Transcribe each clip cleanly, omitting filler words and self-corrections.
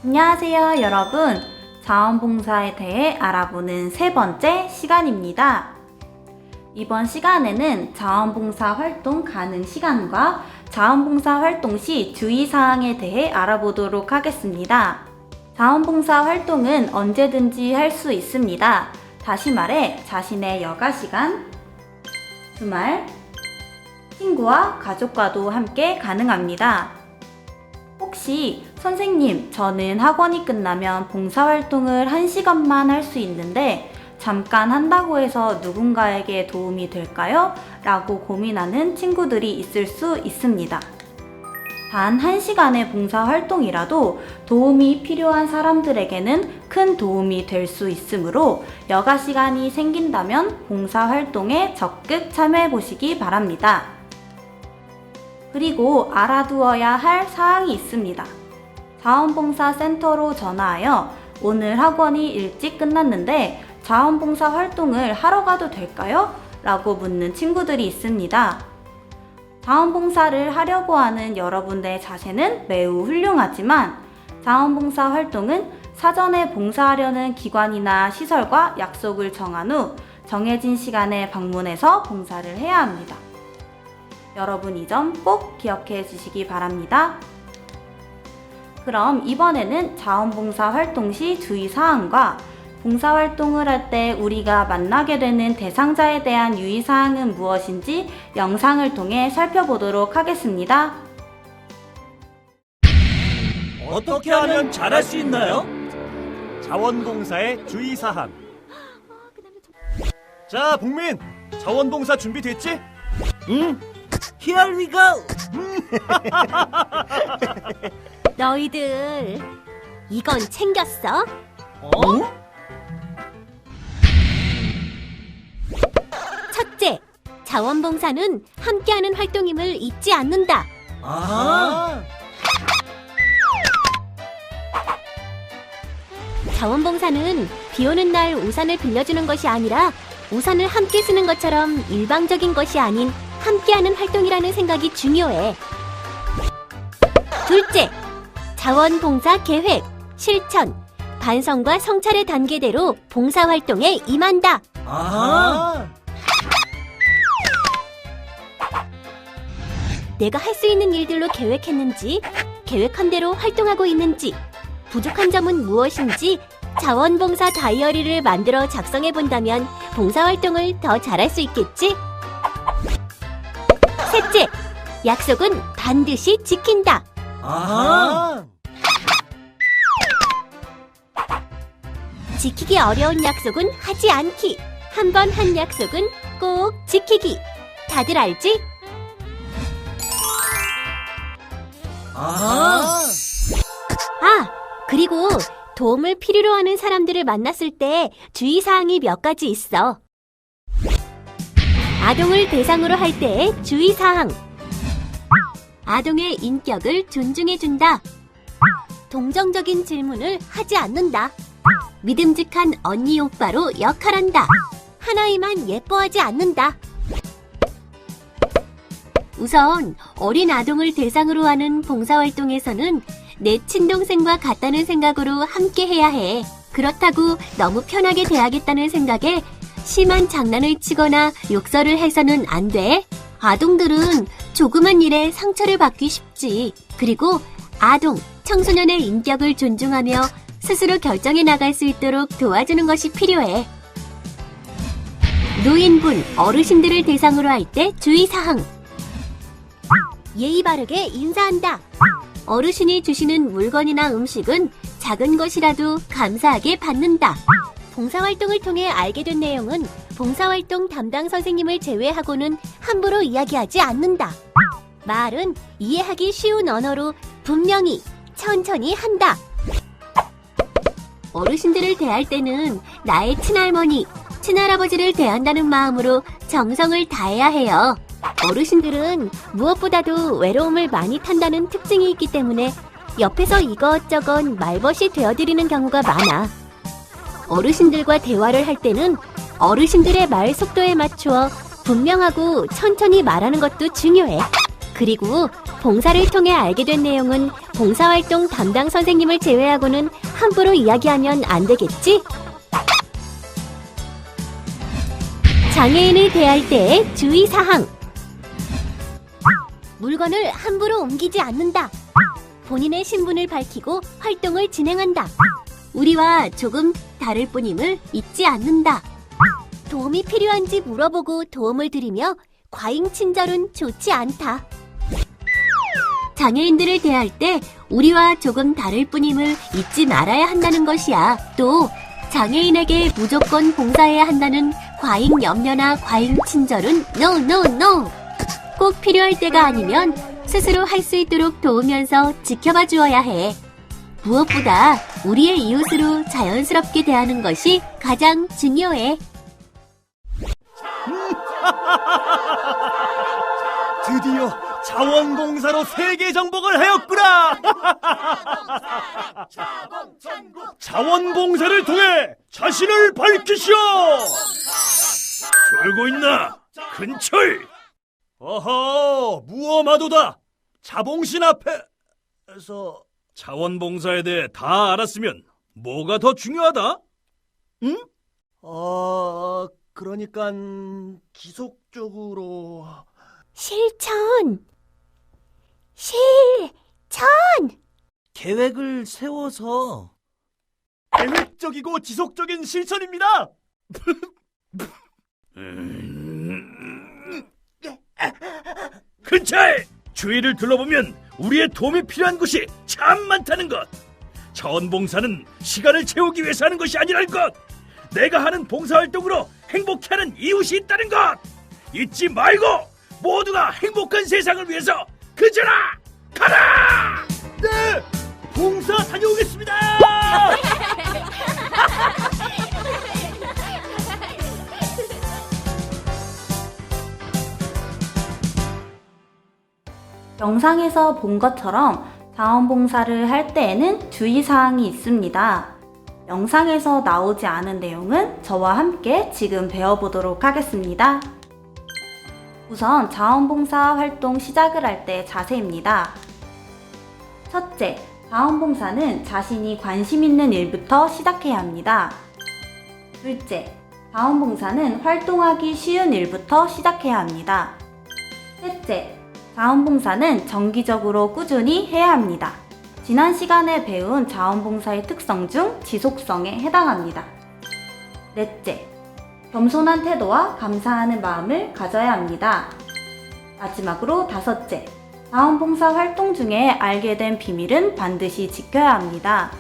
안녕하세요, 여러분. 자원봉사에 대해 알아보는 세 번째 시간입니다. 이번 시간에는 자원봉사 활동 가능 시간과 자원봉사 활동 시 주의사항에 대해 알아보도록 하겠습니다. 자원봉사 활동은 언제든지 할 수 있습니다. 다시 말해 자신의 여가 시간, 주말, 친구와 가족과도 함께 가능합니다. 혹시 선생님, 저는 학원이 끝나면 봉사활동을 1시간만 할 수 있는데 잠깐 한다고 해서 누군가에게 도움이 될까요? 라고 고민하는 친구들이 있을 수 있습니다. 단 1시간의 봉사활동이라도 도움이 필요한 사람들에게는 큰 도움이 될 수 있으므로 여가 시간이 생긴다면 봉사활동에 적극 참여해 보시기 바랍니다. 그리고 알아두어야 할 사항이 있습니다. 자원봉사센터로 전화하여 오늘 학원이 일찍 끝났는데 자원봉사 활동을 하러 가도 될까요? 라고 묻는 친구들이 있습니다. 자원봉사를 하려고 하는 여러분의 자세는 매우 훌륭하지만 자원봉사 활동은 사전에 봉사하려는 기관이나 시설과 약속을 정한 후 정해진 시간에 방문해서 봉사를 해야 합니다. 여러분 이 점 꼭 기억해 주시기 바랍니다. 그럼 이번에는 자원봉사 활동 시 주의사항과 봉사활동을 할 때 우리가 만나게 되는 대상자에 대한 유의사항은 무엇인지 영상을 통해 살펴보도록 하겠습니다. 어떻게 하면 잘할 수 있나요? 자원봉사의 주의사항. 자, 복민, 자원봉사 준비됐지? 응, here we go. 너희들 이건 챙겼어? 첫째, 자원봉사는 함께하는 활동임을 잊지 않는다. 자원봉사는 비 오는 날 우산을 빌려주는 것이 아니라 우산을 함께 쓰는 것처럼 일방적인 것이 아닌 함께하는 활동이라는 생각이 중요해. 둘째, 자원봉사 계획, 실천, 반성과 성찰의 단계대로 봉사활동에 임한다. 내가 할 수 있는 일들로 계획했는지, 계획한 대로 활동하고 있는지, 부족한 점은 무엇인지 자원봉사 다이어리를 만들어 작성해 본다면 봉사활동을 더 잘할 수 있겠지? 셋째, 약속은 반드시 지킨다. 지키기 어려운 약속은 하지 않기. 한 번 한 약속은 꼭 지키기. 다들 알지? 그리고 도움을 필요로 하는 사람들을 만났을 때 주의사항이 몇 가지 있어. 아동을 대상으로 할 때의 주의사항. 아동의 인격을 존중해준다. 동정적인 질문을 하지 않는다. 믿음직한 언니 오빠로 역할한다. 하나이만 예뻐하지 않는다. 우선 어린 아동을 대상으로 하는 봉사활동에서는 내 친동생과 같다는 생각으로 함께 해야 해. 그렇다고 너무 편하게 대하겠다는 생각에 심한 장난을 치거나 욕설을 해서는 안 돼. 아동들은 조그만 일에 상처를 받기 쉽지. 그리고 아동, 청소년의 인격을 존중하며 스스로 결정해 나갈 수 있도록 도와주는 것이 필요해. 노인분, 어르신들을 대상으로 할 때 주의사항. 예의 바르게 인사한다. 어르신이 주시는 물건이나 음식은 작은 것이라도 감사하게 받는다. 봉사활동을 통해 알게 된 내용은 봉사활동 담당 선생님을 제외하고는 함부로 이야기하지 않는다. 말은 이해하기 쉬운 언어로 분명히, 천천히 한다. 어르신들을 대할 때는 나의 친할머니, 친할아버지를 대한다는 마음으로 정성을 다해야 해요. 어르신들은 무엇보다도 외로움을 많이 탄다는 특징이 있기 때문에 옆에서 이것저것 말벗이 되어드리는 경우가 많아. 어르신들과 대화를 할 때는 어르신들의 말 속도에 맞추어 분명하고 천천히 말하는 것도 중요해. 그리고 봉사를 통해 알게 된 내용은 봉사활동 담당 선생님을 제외하고는 함부로 이야기하면 안 되겠지? 장애인을 대할 때의 주의사항. 물건을 함부로 옮기지 않는다. 본인의 신분을 밝히고 활동을 진행한다. 우리와 조금 다를 뿐임을 잊지 않는다. 도움이 필요한지 물어보고 도움을 드리며 과잉 친절은 좋지 않다. 장애인들을 대할 때 우리와 조금 다를 뿐임을 잊지 말아야 한다는 것이야. 또 장애인에게 무조건 봉사해야 한다는 과잉 염려나 과잉 친절은 no, no, no! 꼭 필요할 때가 아니면 스스로 할 수 있도록 도우면서 지켜봐 주어야 해. 무엇보다 우리의 이웃으로 자연스럽게 대하는 것이 가장 중요해. 드디어 자원봉사로 세계 정복을 하였구나. 자원봉사를 통해 자신을 밝히시오. 졸고 있나? 근철. 어허, 무엄하도다. 자봉신 앞에서 자원봉사에 대해 다 알았으면 뭐가 더 중요하다? 응? 그러니까 지속적으로 실천! 계획을 세워서 계획적이고 지속적인 실천입니다. 근처에 주위를 둘러보면 우리의 도움이 필요한 곳이 참 많다는 것. 자원봉사는 시간을 채우기 위해서 하는 것이 아니라는 것. 내가 하는 봉사활동으로 행복해하는 이웃이 있다는 것 잊지 말고 모두가 행복한 세상을 위해서 그저라 가라. 네, 봉사 다녀오겠습니다. 영상에서 본 것처럼 자원봉사를 할 때에는 주의사항이 있습니다. 영상에서 나오지 않은 내용은 저와 함께 지금 배워보도록 하겠습니다. 우선 자원봉사 활동 시작을 할 때 자세입니다. 첫째, 자원봉사는 자신이 관심 있는 일부터 시작해야 합니다. 둘째, 자원봉사는 활동하기 쉬운 일부터 시작해야 합니다. 셋째, 자원봉사는 정기적으로 꾸준히 해야 합니다. 지난 시간에 배운 자원봉사의 특성 중 지속성에 해당합니다. 넷째, 겸손한 태도와 감사하는 마음을 가져야 합니다. 마지막으로 다섯째, 자원봉사 활동 중에 알게 된 비밀은 반드시 지켜야 합니다.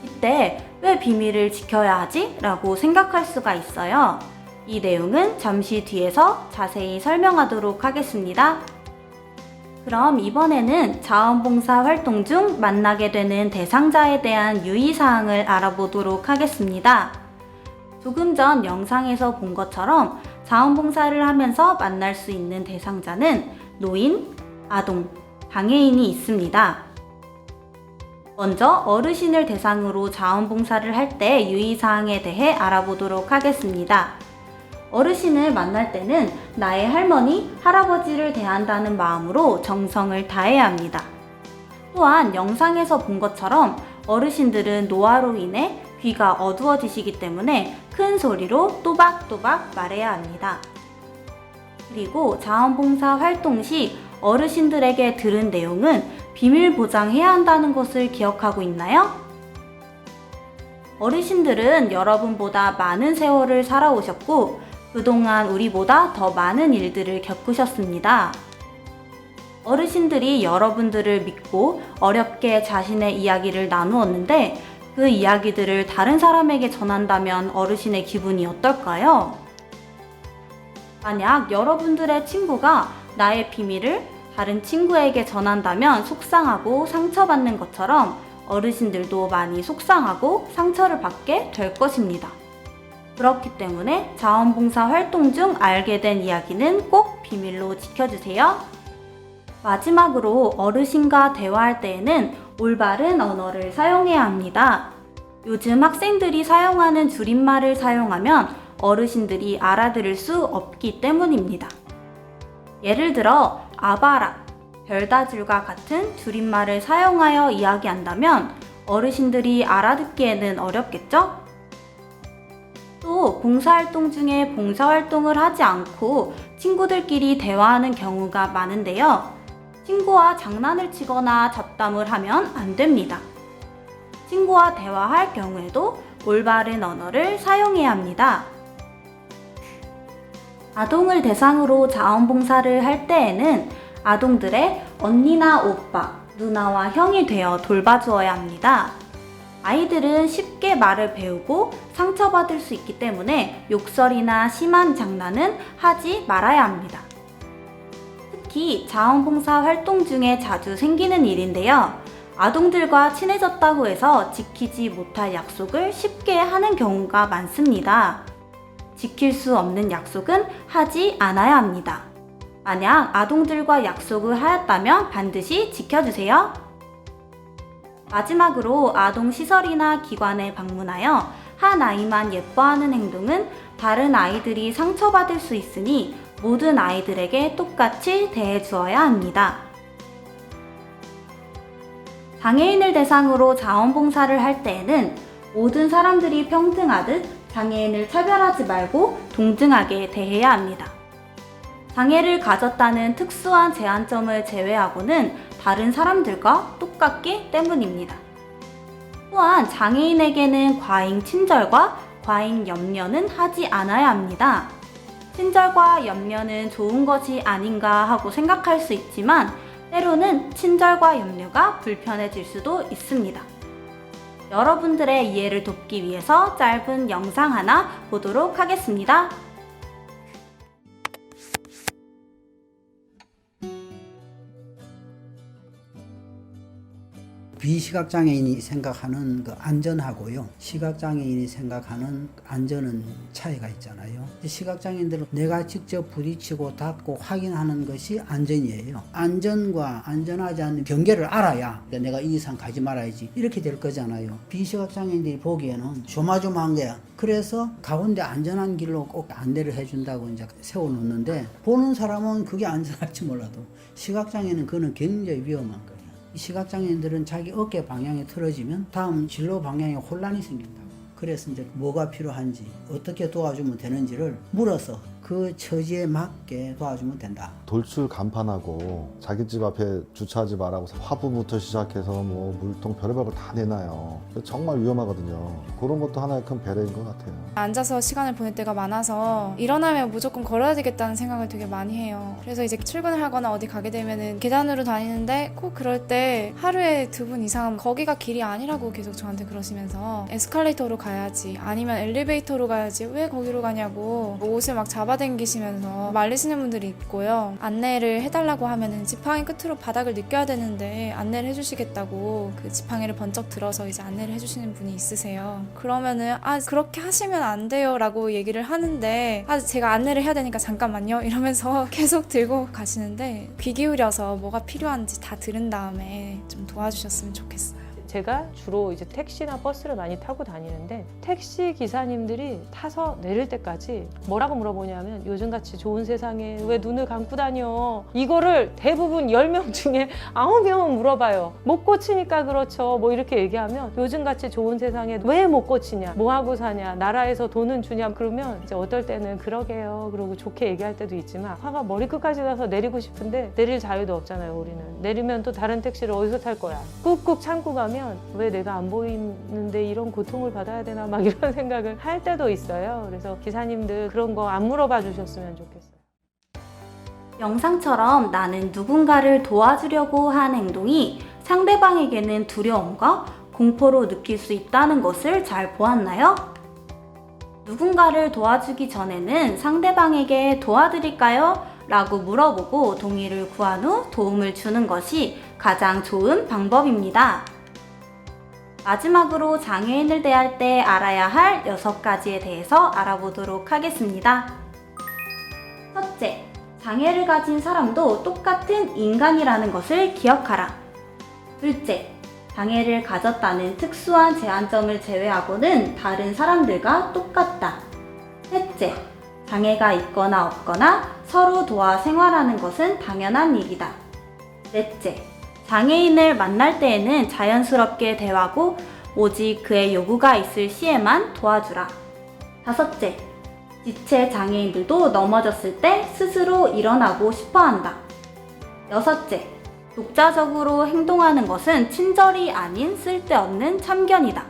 이때 왜 비밀을 지켜야 하지? 라고 생각할 수가 있어요. 이 내용은 잠시 뒤에서 자세히 설명하도록 하겠습니다. 그럼 이번에는 자원봉사 활동 중 만나게 되는 대상자에 대한 유의사항을 알아보도록 하겠습니다. 조금 전 영상에서 본 것처럼 자원봉사를 하면서 만날 수 있는 대상자는 노인, 아동, 장애인이 있습니다. 먼저 어르신을 대상으로 자원봉사를 할 때 유의사항에 대해 알아보도록 하겠습니다. 어르신을 만날 때는 나의 할머니, 할아버지를 대한다는 마음으로 정성을 다해야 합니다. 또한 영상에서 본 것처럼 어르신들은 노화로 인해 귀가 어두워지시기 때문에 큰 소리로 또박또박 말해야 합니다. 그리고 자원봉사 활동 시 어르신들에게 들은 내용은 비밀 보장해야 한다는 것을 기억하고 있나요? 어르신들은 여러분보다 많은 세월을 살아오셨고 그동안 우리보다 더 많은 일들을 겪으셨습니다. 어르신들이 여러분들을 믿고 어렵게 자신의 이야기를 나누었는데 그 이야기들을 다른 사람에게 전한다면 어르신의 기분이 어떨까요? 만약 여러분들의 친구가 나의 비밀을 다른 친구에게 전한다면 속상하고 상처받는 것처럼 어르신들도 많이 속상하고 상처를 받게 될 것입니다. 그렇기 때문에 자원봉사 활동 중 알게 된 이야기는 꼭 비밀로 지켜주세요. 마지막으로 어르신과 대화할 때에는 올바른 언어를 사용해야 합니다. 요즘 학생들이 사용하는 줄임말을 사용하면 어르신들이 알아들을 수 없기 때문입니다. 예를 들어 아바라, 별다줄과 같은 줄임말을 사용하여 이야기한다면 어르신들이 알아듣기에는 어렵겠죠? 또 봉사활동 중에 봉사활동을 하지 않고 친구들끼리 대화하는 경우가 많은데요. 친구와 장난을 치거나 잡담을 하면 안 됩니다. 친구와 대화할 경우에도 올바른 언어를 사용해야 합니다. 아동을 대상으로 자원봉사를 할 때에는 아동들의 언니나 오빠, 누나와 형이 되어 돌봐주어야 합니다. 아이들은 쉽게 말을 배우고 상처받을 수 있기 때문에 욕설이나 심한 장난은 하지 말아야 합니다. 특히 자원봉사 활동 중에 자주 생기는 일인데요. 아동들과 친해졌다고 해서 지키지 못할 약속을 쉽게 하는 경우가 많습니다. 지킬 수 없는 약속은 하지 않아야 합니다. 만약 아동들과 약속을 하였다면 반드시 지켜주세요. 마지막으로 아동시설이나 기관에 방문하여 한 아이만 예뻐하는 행동은 다른 아이들이 상처받을 수 있으니 모든 아이들에게 똑같이 대해주어야 합니다. 장애인을 대상으로 자원봉사를 할 때에는 모든 사람들이 평등하듯 장애인을 차별하지 말고 동등하게 대해야 합니다. 장애를 가졌다는 특수한 제한점을 제외하고는 다른 사람들과 똑같기 때문입니다. 또한 장애인에게는 과잉 친절과 과잉 염려는 하지 않아야 합니다. 친절과 염려는 좋은 것이 아닌가 하고 생각할 수 있지만 때로는 친절과 염려가 불편해질 수도 있습니다. 여러분들의 이해를 돕기 위해서 짧은 영상 하나 보도록 하겠습니다. 비시각장애인이 생각하는 그 안전하고요, 시각장애인이 생각하는 안전은 차이가 있잖아요. 시각장애인들은 내가 직접 부딪히고 닿고 확인하는 것이 안전이에요. 안전과 안전하지 않는 경계를 알아야 내가 이 이상 가지 말아야지 이렇게 될 거잖아요. 비시각장애인들이 보기에는 조마조마한 거야. 그래서 가운데 안전한 길로 꼭 안내를 해준다고 이제 세워놓는데, 보는 사람은 그게 안전할지 몰라도 시각장애는 그거는 굉장히 위험한 거예요. 시각장애인들은 자기 어깨 방향이 틀어지면 다음 진로 방향에 혼란이 생긴다고. 그래서 이제 뭐가 필요한지, 어떻게 도와주면 되는지를 물어서 그 처지에 맞게 도와주면 된다. 돌출 간판하고 자기 집 앞에 주차하지 말라고 화부부터 시작해서 뭐 물통 별의별 걸 다 내놔요. 정말 위험하거든요. 그런 것도 하나의 큰 배려인 것 같아요. 앉아서 시간을 보낼 때가 많아서 일어나면 무조건 걸어야 되겠다는 생각을 되게 많이 해요. 그래서 이제 출근을 하거나 어디 가게 되면은 계단으로 다니는데 꼭 그럴 때 하루에 2분 이상 거기가 길이 아니라고 계속 저한테 그러시면서 에스컬레이터로 가야지, 아니면 엘리베이터로 가야지 왜 거기로 가냐고 옷을 막 잡아당기시면서 말리시는 분들이 있고요. 안내를 해달라고 하면은 지팡이 끝으로 바닥을 느껴야 되는데 안내를 해주시겠다고 그 지팡이를 번쩍 들어서 이제 안내를 해주시는 분이 있으세요. 그러면은 그렇게 하시면 안 돼요 라고 얘기를 하는데 제가 안내를 해야 되니까 잠깐만요 이러면서 계속 들고 가시는데, 귀 기울여서 뭐가 필요한지 다 들은 다음에 좀 도와주셨으면 좋겠어요. 제가 주로 이제 택시나 버스를 많이 타고 다니는데 택시 기사님들이 타서 내릴 때까지 뭐라고 물어보냐면 요즘같이 좋은 세상에 왜 눈을 감고 다녀? 이거를 대부분 10명 중에 9명은 물어봐요. 못 고치니까 그렇죠. 뭐 이렇게 얘기하면 요즘같이 좋은 세상에 왜 못 고치냐? 뭐 하고 사냐? 나라에서 돈은 주냐? 그러면 이제 어떨 때는 그러게요. 그러고 좋게 얘기할 때도 있지만 화가 머리끝까지 나서 내리고 싶은데 내릴 자유도 없잖아요. 우리는. 내리면 또 다른 택시를 어디서 탈 거야? 꾹꾹 참고 가면 왜 내가 안 보이는데 이런 고통을 받아야 되나 막 이런 생각을 할 때도 있어요. 그래서 기사님들 그런 거 안 물어봐 주셨으면 좋겠어요. 영상처럼 나는 누군가를 도와주려고 한 행동이 상대방에게는 두려움과 공포로 느낄 수 있다는 것을 잘 보았나요? 누군가를 도와주기 전에는 상대방에게 도와드릴까요? 라고 물어보고 동의를 구한 후 도움을 주는 것이 가장 좋은 방법입니다. 마지막으로 장애인을 대할 때 알아야 할 6가지에 대해서 알아보도록 하겠습니다. 첫째, 장애를 가진 사람도 똑같은 인간이라는 것을 기억하라. 둘째, 장애를 가졌다는 특수한 제한점을 제외하고는 다른 사람들과 똑같다. 셋째, 장애가 있거나 없거나 서로 도와 생활하는 것은 당연한 일이다. 넷째, 장애인을 만날 때에는 자연스럽게 대하고 오직 그의 요구가 있을 시에만 도와주라. 다섯째, 지체 장애인들도 넘어졌을 때 스스로 일어나고 싶어 한다. 여섯째, 독자적으로 행동하는 것은 친절이 아닌 쓸데없는 참견이다.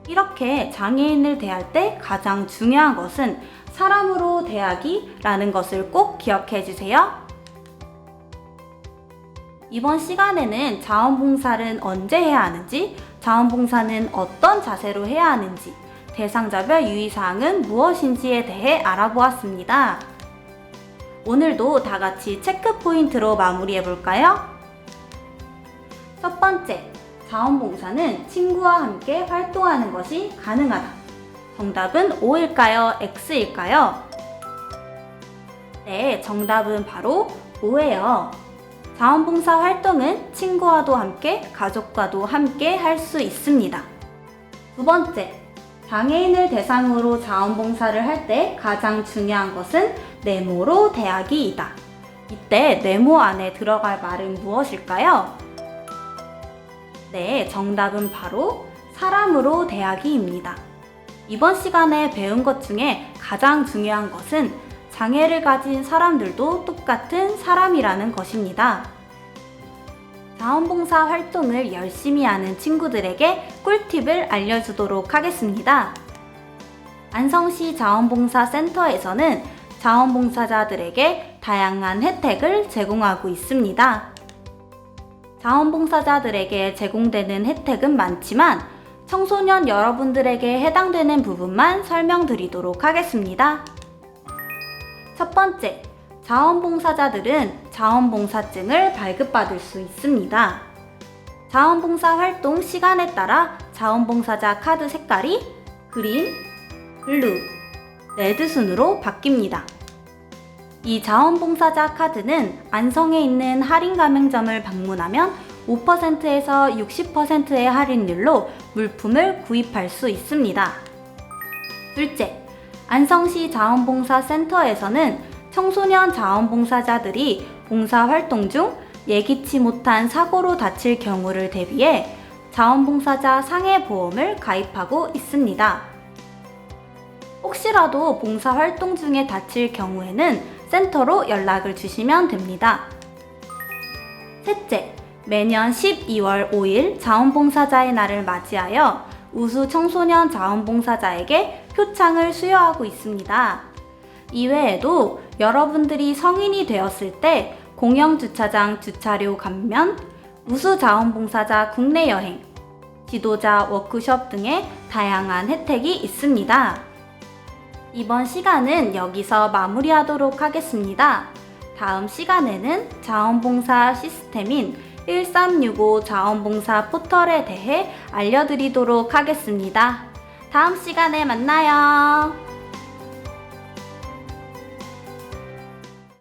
이렇게 장애인을 대할 때 가장 중요한 것은 사람으로 대하기라는 것을 꼭 기억해 주세요. 이번 시간에는 자원봉사를 언제 해야 하는지, 자원봉사는 어떤 자세로 해야 하는지, 대상자별 유의사항은 무엇인지에 대해 알아보았습니다. 오늘도 다 같이 체크 포인트로 마무리해 볼까요? 첫 번째, 자원봉사는 친구와 함께 활동하는 것이 가능하다. 정답은 O일까요? X일까요? 네, 정답은 바로 O예요. 자원봉사 활동은 친구와도 함께, 가족과도 함께 할 수 있습니다. 두 번째, 장애인을 대상으로 자원봉사를 할 때 가장 중요한 것은 네모로 대하기이다. 이때 네모 안에 들어갈 말은 무엇일까요? 네, 정답은 바로 사람으로 대하기입니다. 이번 시간에 배운 것 중에 가장 중요한 것은 장애를 가진 사람들도 똑같은 사람이라는 것입니다. 자원봉사 활동을 열심히 하는 친구들에게 꿀팁을 알려주도록 하겠습니다. 안성시 자원봉사센터에서는 자원봉사자들에게 다양한 혜택을 제공하고 있습니다. 자원봉사자들에게 제공되는 혜택은 많지만 청소년 여러분들에게 해당되는 부분만 설명드리도록 하겠습니다. 첫 번째, 자원봉사자들은 자원봉사증을 발급받을 수 있습니다. 자원봉사 활동 시간에 따라 자원봉사자 카드 색깔이 그린, 블루, 레드 순으로 바뀝니다. 이 자원봉사자 카드는 안성에 있는 할인 가맹점을 방문하면 5%에서 60%의 할인율로 물품을 구입할 수 있습니다. 둘째, 안성시 자원봉사센터에서는 청소년 자원봉사자들이 봉사활동 중 예기치 못한 사고로 다칠 경우를 대비해 자원봉사자 상해보험을 가입하고 있습니다. 혹시라도 봉사활동 중에 다칠 경우에는 센터로 연락을 주시면 됩니다. 셋째, 매년 12월 5일 자원봉사자의 날을 맞이하여 우수 청소년 자원봉사자에게 표창을 수여하고 있습니다. 이외에도 여러분들이 성인이 되었을 때 공영주차장 주차료 감면, 우수 자원봉사자 국내 여행, 지도자 워크숍 등의 다양한 혜택이 있습니다. 이번 시간은 여기서 마무리하도록 하겠습니다. 다음 시간에는 자원봉사 시스템인 1365 자원봉사 포털에 대해 알려드리도록 하겠습니다. 다음 시간에 만나요.